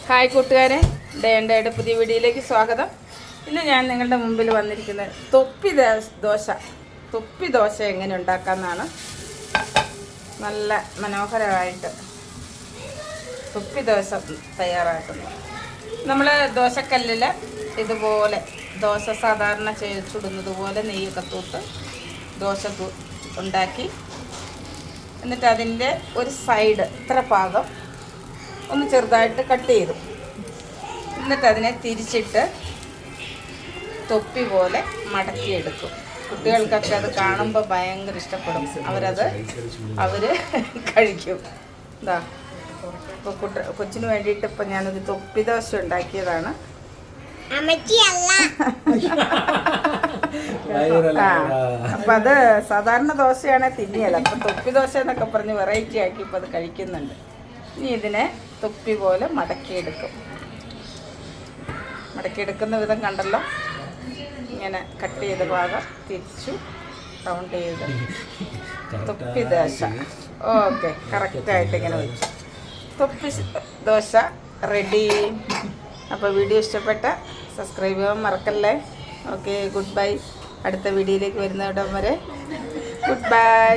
Hi കൂട്ടുകാരെ, ഡേയുടെ പുതിയ വീഡിയോയിലേക്ക് സ്വാഗതം. ഇന്ന് ഞാൻ നിങ്ങളുടെ മുമ്പിൽ വന്നിരിക്കുന്നത് തൊപ്പി ദോശ എങ്ങനെ ഉണ്ടാക്കാമെന്നാണ്. നല്ല മനോഹരമായിട്ട് തൊപ്പി ദോശ തയ്യാറാക്കുന്നത്. നമ്മൾ ദോശക്കല്ലിൽ ഇതുപോലെ ദോശ സാധാരണ ചുടുന്നത് പോലെ നെയ്യൊക്കെ തൂത്ത് ദോശ ഉണ്ടാക്കി, എന്നിട്ട് അതിൻ്റെ ഒരു സൈഡ് ഇത്ര ഭാഗം ഒന്ന് ചെറുതായിട്ട് കട്ട് ചെയ്തു, എന്നിട്ട് അതിനെ തിരിച്ചിട്ട് തൊപ്പി പോലെ മടക്കിയെടുക്കും. കുട്ടികൾക്കൊക്കെ അത് കാണുമ്പോൾ ഭയങ്കര ഇഷ്ടപ്പെടും. അവർ കഴിക്കും. എന്താ ഇപ്പോൾ കൊച്ചിന് വേണ്ടിയിട്ട് ഇപ്പം ഞാനൊരു തൊപ്പി ദോശ ഉണ്ടാക്കിയതാണ്. അപ്പം അത് സാധാരണ ദോശയാണെങ്കിൽ തിന്നിയല്ല. അപ്പം തൊപ്പി ദോശ എന്നൊക്കെ പറഞ്ഞ് വെറൈറ്റി ആക്കി ഇപ്പം അത് കഴിക്കുന്നുണ്ട്. ഇനി ഇതിനെ തൊപ്പി പോലെ മടക്കിയെടുക്കുന്ന വിധം കണ്ടല്ലോ. ഇങ്ങനെ കട്ട് ചെയ്ത ഭാഗം തിരിച്ചു റൗണ്ട് ചെയ്ത് തൊപ്പി ദോശ. ഓക്കെ, കറക്റ്റായിട്ട് ഇങ്ങനെ വെച്ചു. തൊപ്പി ദോശ റെഡി. അപ്പോൾ വീഡിയോ ഇഷ്ടപ്പെട്ട സബ്സ്ക്രൈബ് ചെയ്യാൻ മറക്കല്ലേ. Okay, good bye. അടുത്ത വീഡിയോയിലേക്ക് വരുന്നിടം വരെ ഗുഡ് ബൈ.